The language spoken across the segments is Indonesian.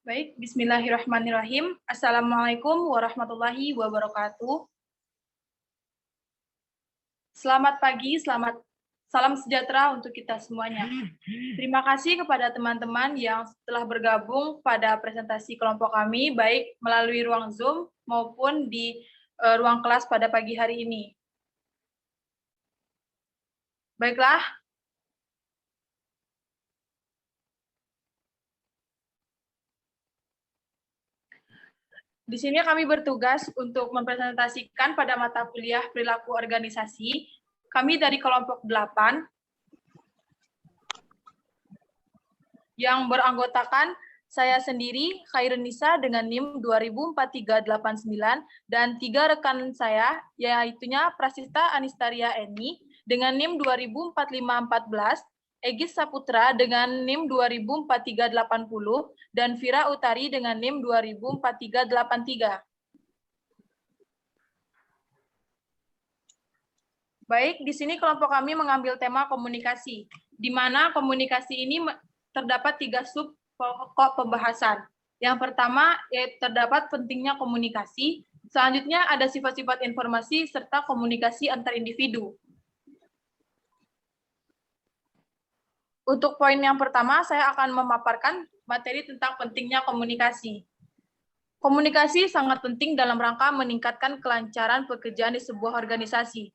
Baik, bismillahirrahmanirrahim. Assalamualaikum warahmatullahi wabarakatuh. Selamat pagi, salam sejahtera untuk kita semuanya. Terima kasih kepada teman-teman yang telah bergabung pada presentasi kelompok kami, baik melalui ruang Zoom maupun di ruang kelas pada pagi hari ini. Baiklah, di sini kami bertugas untuk mempresentasikan pada mata kuliah perilaku organisasi. Kami dari kelompok 8 yang beranggotakan saya sendiri, Khairunisa dengan NIM 204389 dan 3 rekan saya, yaitunya Prasista Anistaria Eni dengan NIM 204514, Egis Saputra dengan NIM 204380, dan Vira Utari dengan NIM 204383. Baik, di sini kelompok kami mengambil tema komunikasi, di mana komunikasi ini terdapat 3 sub pokok pembahasan. Yang pertama, terdapat pentingnya komunikasi. Selanjutnya ada sifat-sifat informasi serta komunikasi antar individu. Untuk poin yang pertama, saya akan memaparkan materi tentang pentingnya komunikasi. Komunikasi sangat penting dalam rangka meningkatkan kelancaran pekerjaan di sebuah organisasi.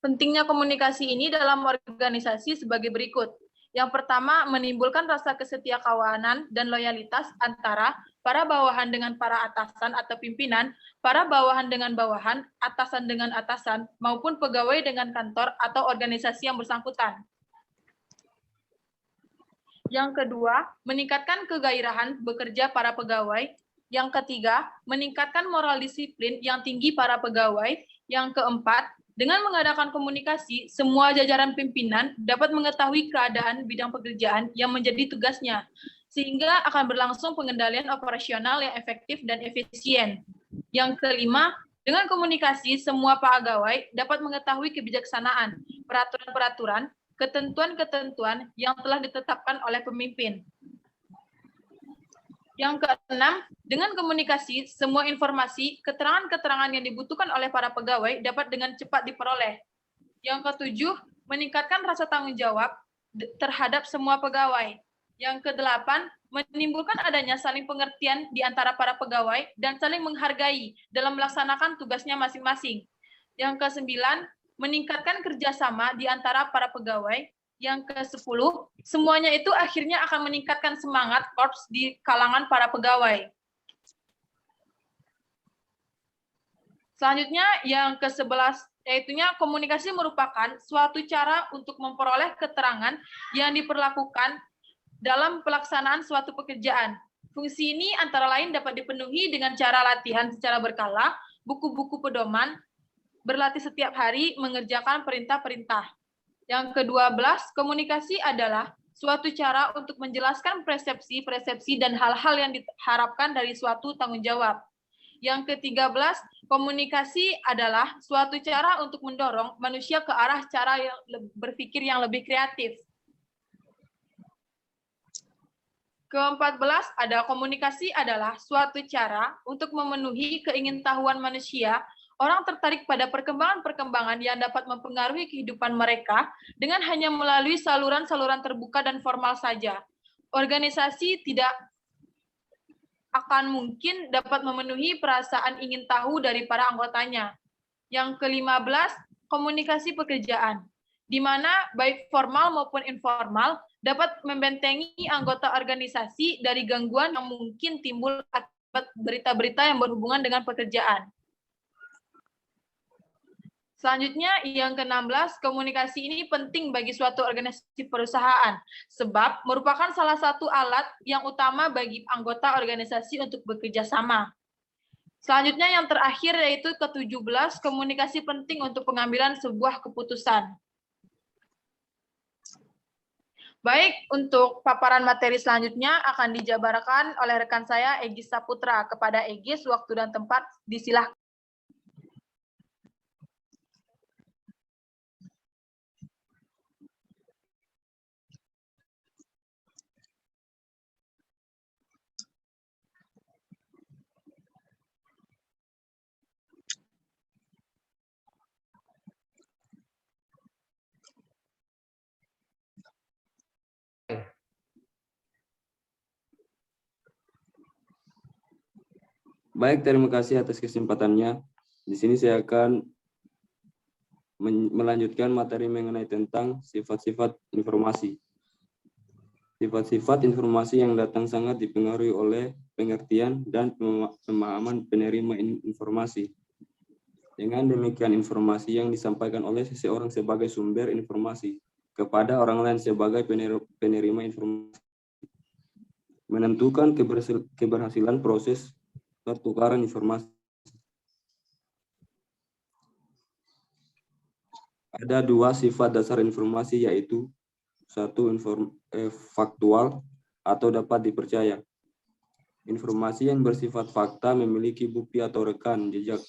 Pentingnya komunikasi ini dalam organisasi sebagai berikut. Yang pertama, menimbulkan rasa kesetiakawanan dan loyalitas antara para bawahan dengan para atasan atau pimpinan, para bawahan dengan bawahan, atasan dengan atasan, maupun pegawai dengan kantor atau organisasi yang bersangkutan. Yang kedua, meningkatkan kegairahan bekerja para pegawai. Yang ketiga, meningkatkan moral disiplin yang tinggi para pegawai. Yang keempat, dengan mengadakan komunikasi, semua jajaran pimpinan dapat mengetahui keadaan bidang pekerjaan yang menjadi tugasnya, sehingga akan berlangsung pengendalian operasional yang efektif dan efisien. Yang kelima, dengan komunikasi, semua pegawai dapat mengetahui kebijaksanaan, peraturan-peraturan, ketentuan-ketentuan yang telah ditetapkan oleh pemimpin. Yang keenam, dengan komunikasi, semua informasi, keterangan-keterangan yang dibutuhkan oleh para pegawai dapat dengan cepat diperoleh. Yang ketujuh, meningkatkan rasa tanggung jawab terhadap semua pegawai. Yang kedelapan, menimbulkan adanya saling pengertian di antara para pegawai dan saling menghargai dalam melaksanakan tugasnya masing-masing. Yang kesembilan, meningkatkan kerjasama di antara para pegawai. Yang ke-10, semuanya itu akhirnya akan meningkatkan semangat korps di kalangan para pegawai. Selanjutnya, yang ke-11, yaitunya komunikasi merupakan suatu cara untuk memperoleh keterangan yang diperlakukan dalam pelaksanaan suatu pekerjaan. Fungsi ini antara lain dapat dipenuhi dengan cara latihan secara berkala, buku-buku pedoman, berlatih setiap hari, mengerjakan perintah-perintah. Yang ke-12, komunikasi adalah suatu cara untuk menjelaskan persepsi-persepsi dan hal-hal yang diharapkan dari suatu tanggung jawab. Yang ke-13, komunikasi adalah suatu cara untuk mendorong manusia ke arah cara yang berpikir yang lebih kreatif. Ke-14, ada komunikasi adalah suatu cara untuk memenuhi keingintahuan manusia. Orang tertarik pada perkembangan-perkembangan yang dapat mempengaruhi kehidupan mereka dengan hanya melalui saluran-saluran terbuka dan formal saja. Organisasi tidak akan mungkin dapat memenuhi perasaan ingin tahu dari para anggotanya. Yang ke-15, komunikasi pekerjaan, di mana baik formal maupun informal dapat membentengi anggota organisasi dari gangguan yang mungkin timbul akibat berita-berita yang berhubungan dengan pekerjaan. Selanjutnya, yang ke-16, komunikasi ini penting bagi suatu organisasi perusahaan, sebab merupakan salah satu alat yang utama bagi anggota organisasi untuk bekerja sama. Selanjutnya, yang terakhir yaitu ke-17, komunikasi penting untuk pengambilan sebuah keputusan. Baik, untuk paparan materi selanjutnya akan dijabarkan oleh rekan saya, Egis Saputra. Kepada Egis, waktu dan tempat disilahkan. Baik, terima kasih atas kesempatannya. Di sini saya akan melanjutkan materi mengenai tentang sifat-sifat informasi. Sifat-sifat informasi yang datang sangat dipengaruhi oleh pengertian dan pemahaman penerima informasi. Dengan demikian, informasi yang disampaikan oleh seseorang sebagai sumber informasi kepada orang lain sebagai penerima informasi menentukan keberhasilan proses pertukaran informasi. Ada dua sifat dasar informasi, yaitu satu, faktual atau dapat dipercaya. Informasi yang bersifat fakta memiliki bukti atau rekan jejak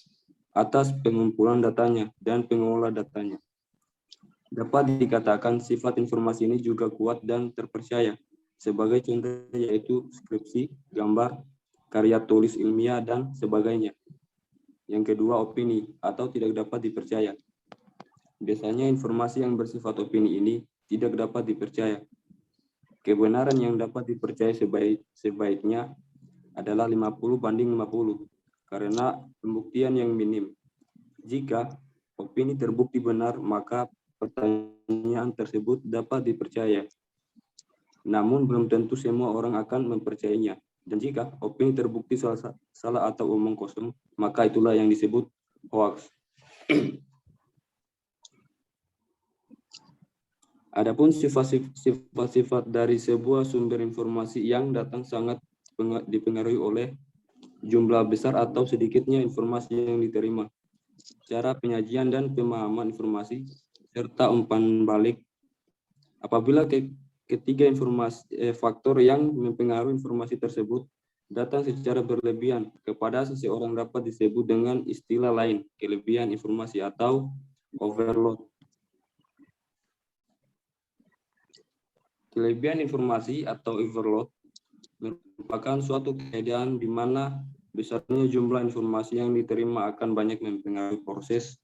atas pengumpulan datanya dan pengelola datanya. Dapat dikatakan sifat informasi ini juga kuat dan terpercaya. Sebagai contoh yaitu skripsi, gambar, karya tulis ilmiah, dan sebagainya. Yang kedua, opini atau tidak dapat dipercaya. Biasanya informasi yang bersifat opini ini tidak dapat dipercaya. Kebenaran yang dapat dipercaya sebaiknya adalah 50/50 karena pembuktian yang minim. Jika opini terbukti benar, maka pertanyaan tersebut dapat dipercaya. Namun belum tentu semua orang akan mempercayainya. Dan jika opini terbukti salah atau omong kosong, maka itulah yang disebut hoax. Adapun sifat-sifat dari sebuah sumber informasi yang datang sangat dipengaruhi oleh jumlah besar atau sedikitnya informasi yang diterima, cara penyajian dan pemahaman informasi, serta umpan balik. Apabila ketiga faktor yang mempengaruhi informasi tersebut datang secara berlebihan kepada seseorang, dapat disebut dengan istilah lain kelebihan informasi atau overload. Kelebihan informasi atau overload merupakan suatu keadaan di mana besarnya jumlah informasi yang diterima akan banyak mempengaruhi proses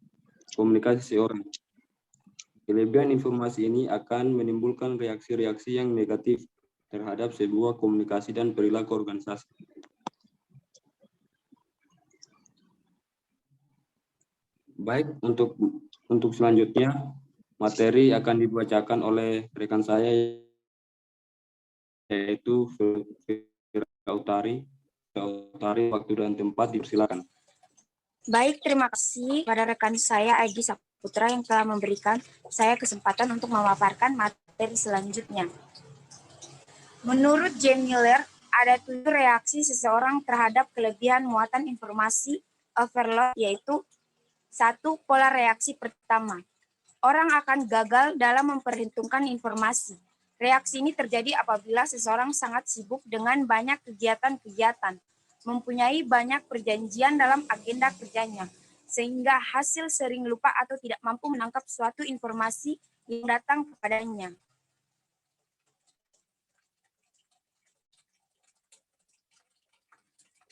komunikasi seseorang. Kelebihan informasi ini akan menimbulkan reaksi-reaksi yang negatif terhadap sebuah komunikasi dan perilaku organisasi. Baik, untuk selanjutnya materi akan dibacakan oleh rekan saya, yaitu Utari. Waktu dan tempat dipersilakan. Baik, terima kasih pada rekan saya Egy Saputra yang telah memberikan saya kesempatan untuk memaparkan materi selanjutnya. Menurut Jane Miller, ada 7 reaksi seseorang terhadap kelebihan muatan informasi overload, yaitu 1. Pola reaksi pertama. Orang akan gagal dalam memperhitungkan informasi. Reaksi ini terjadi apabila seseorang sangat sibuk dengan banyak kegiatan-kegiatan, mempunyai banyak perjanjian dalam agenda kerjanya, sehingga hasil sering lupa atau tidak mampu menangkap suatu informasi yang datang kepadanya.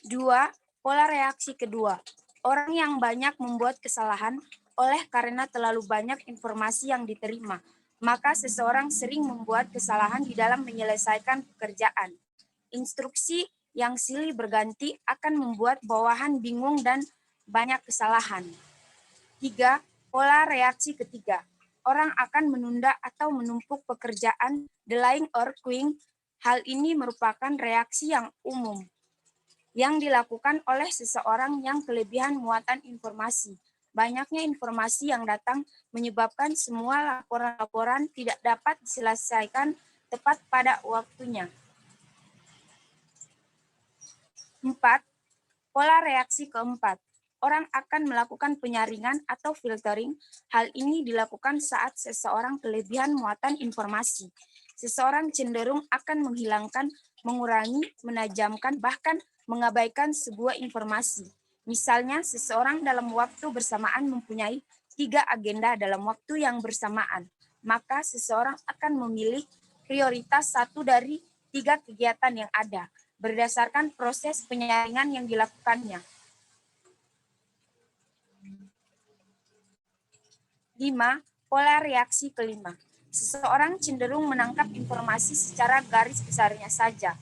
Dua, pola reaksi kedua. Orang yang banyak membuat kesalahan oleh karena terlalu banyak informasi yang diterima, maka seseorang sering membuat kesalahan di dalam menyelesaikan pekerjaan. Instruksi yang silih berganti akan membuat bawahan bingung dan banyak kesalahan. 3. Pola reaksi ketiga. Orang akan menunda atau menumpuk pekerjaan, delaying or queuing. Hal ini merupakan reaksi yang umum yang dilakukan oleh seseorang yang kelebihan muatan informasi. Banyaknya informasi yang datang menyebabkan semua laporan-laporan tidak dapat diselesaikan tepat pada waktunya. 4. Pola reaksi keempat. Orang akan melakukan penyaringan atau filtering. Hal ini dilakukan saat seseorang kelebihan muatan informasi. Seseorang cenderung akan menghilangkan, mengurangi, menajamkan, bahkan mengabaikan sebuah informasi. Misalnya, seseorang dalam waktu bersamaan mempunyai 3 agenda dalam waktu yang bersamaan, maka seseorang akan memilih prioritas 1 dari 3 kegiatan yang ada, berdasarkan proses penyaringan yang dilakukannya. 5. Pola reaksi kelima. Seseorang cenderung menangkap informasi secara garis besarnya saja.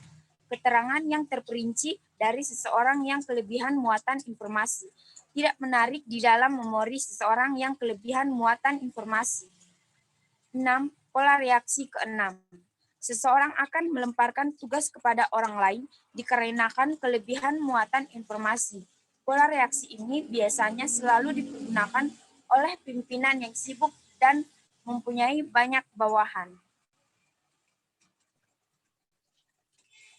Keterangan yang terperinci dari seseorang yang kelebihan muatan informasi. Tidak menarik di dalam memori seseorang yang kelebihan muatan informasi. 6. Pola reaksi ke-6. Seseorang akan melemparkan tugas kepada orang lain dikarenakan kelebihan muatan informasi. Pola reaksi ini biasanya selalu digunakan oleh pimpinan yang sibuk dan mempunyai banyak bawahan.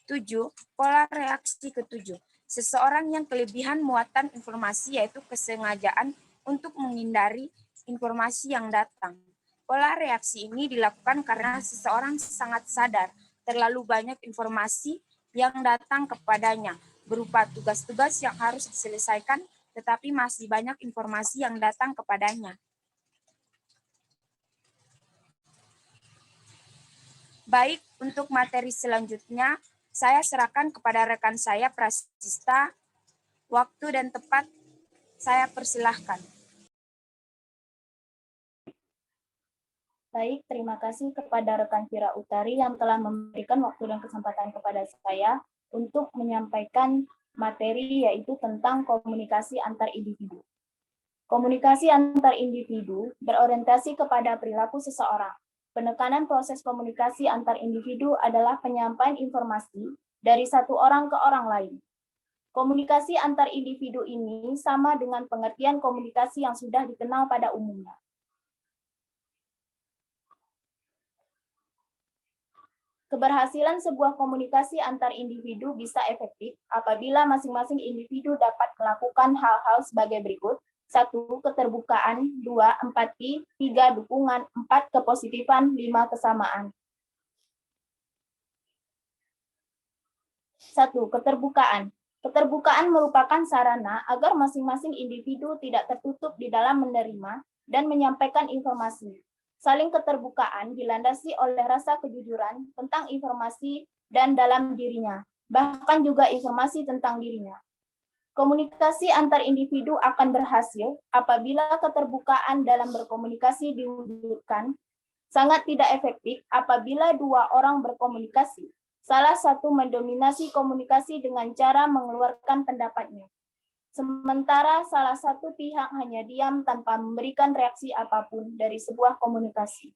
7. Pola reaksi ke-7. Seseorang yang kelebihan muatan informasi yaitu kesengajaan untuk menghindari informasi yang datang. Pola reaksi ini dilakukan karena seseorang sangat sadar terlalu banyak informasi yang datang kepadanya berupa tugas-tugas yang harus diselesaikan, tetapi masih banyak informasi yang datang kepadanya. Baik, untuk materi selanjutnya, saya serahkan kepada rekan saya, Prasista. Waktu dan tempat saya persilahkan. Baik, terima kasih kepada rekan Fira Utari yang telah memberikan waktu dan kesempatan kepada saya untuk menyampaikan materi yaitu tentang komunikasi antar individu. Komunikasi antar individu berorientasi kepada perilaku seseorang. Penekanan proses komunikasi antar individu adalah penyampaian informasi dari satu orang ke orang lain. Komunikasi antar individu ini sama dengan pengertian komunikasi yang sudah dikenal pada umumnya. Keberhasilan sebuah komunikasi antar individu bisa efektif apabila masing-masing individu dapat melakukan hal-hal sebagai berikut. 1. Keterbukaan. 2. Empati. 3. Dukungan. 4. Kepositifan. 5. Kesamaan. 1. Keterbukaan. Keterbukaan merupakan sarana agar masing-masing individu tidak tertutup di dalam menerima dan menyampaikan informasi. Saling keterbukaan dilandasi oleh rasa kejujuran tentang informasi dan dalam dirinya, bahkan juga informasi tentang dirinya. Komunikasi antar individu akan berhasil apabila keterbukaan dalam berkomunikasi diwujudkan. Sangat tidak efektif apabila dua orang berkomunikasi. Salah satu mendominasi komunikasi dengan cara mengeluarkan pendapatnya. Sementara salah satu pihak hanya diam tanpa memberikan reaksi apapun dari sebuah komunikasi.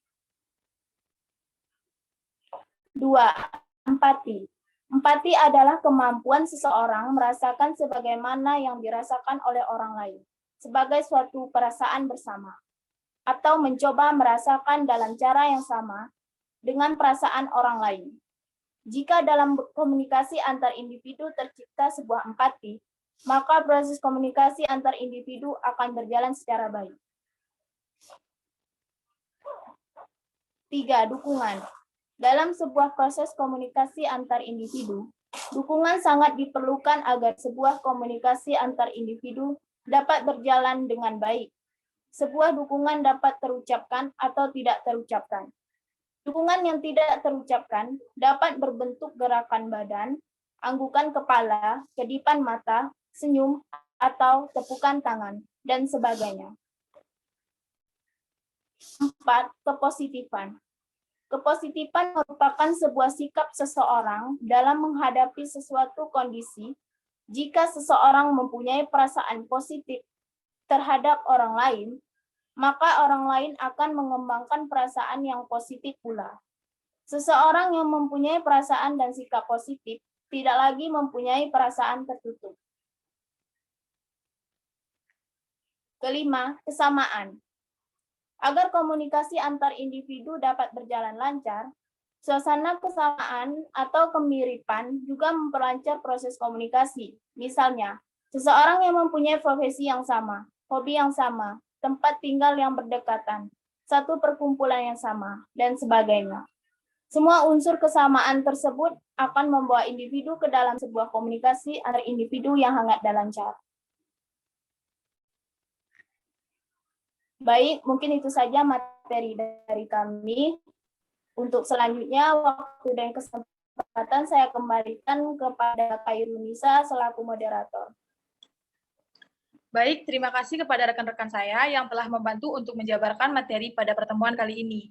2. Empati. Empati adalah kemampuan seseorang merasakan sebagaimana yang dirasakan oleh orang lain, sebagai suatu perasaan bersama, atau mencoba merasakan dalam cara yang sama dengan perasaan orang lain. Jika dalam komunikasi antar individu tercipta sebuah empati, maka proses komunikasi antar individu akan berjalan secara baik. 3. Dukungan. Dalam sebuah proses komunikasi antar individu, dukungan sangat diperlukan agar sebuah komunikasi antar individu dapat berjalan dengan baik. Sebuah dukungan dapat terucapkan atau tidak terucapkan. Dukungan yang tidak terucapkan dapat berbentuk gerakan badan, anggukan kepala, kedipan mata, senyum, atau tepukan tangan, dan sebagainya. 4. Kepositifan. Kepositifan merupakan sebuah sikap seseorang dalam menghadapi sesuatu kondisi. Jika seseorang mempunyai perasaan positif terhadap orang lain, maka orang lain akan mengembangkan perasaan yang positif pula. Seseorang yang mempunyai perasaan dan sikap positif tidak lagi mempunyai perasaan tertutup. 5. Kesamaan. Agar komunikasi antar individu dapat berjalan lancar, suasana kesamaan atau kemiripan juga memperlancar proses komunikasi. Misalnya, seseorang yang mempunyai profesi yang sama, hobi yang sama, tempat tinggal yang berdekatan, satu perkumpulan yang sama, dan sebagainya. Semua unsur kesamaan tersebut akan membawa individu ke dalam sebuah komunikasi antar individu yang hangat dan lancar. Baik, mungkin itu saja materi dari kami. Untuk selanjutnya, waktu dan kesempatan saya kembalikan kepada Kak Irunisa selaku moderator. Baik, terima kasih kepada rekan-rekan saya yang telah membantu untuk menjabarkan materi pada pertemuan kali ini.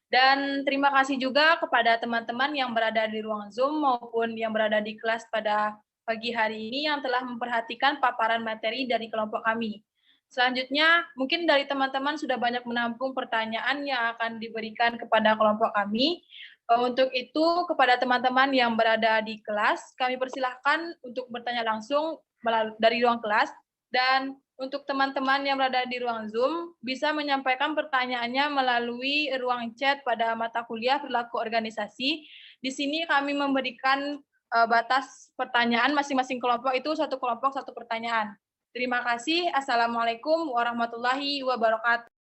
Dan terima kasih juga kepada teman-teman yang berada di ruang Zoom maupun yang berada di kelas pada pagi hari ini yang telah memperhatikan paparan materi dari kelompok kami. Selanjutnya, mungkin dari teman-teman sudah banyak menampung pertanyaan yang akan diberikan kepada kelompok kami. Untuk itu, kepada teman-teman yang berada di kelas, kami persilahkan untuk bertanya langsung dari ruang kelas, dan untuk teman-teman yang berada di ruang Zoom, bisa menyampaikan pertanyaannya melalui ruang chat pada mata kuliah perilaku organisasi. Di sini kami memberikan batas pertanyaan masing-masing kelompok itu satu kelompok satu pertanyaan. Terima kasih. Assalamualaikum warahmatullahi wabarakatuh.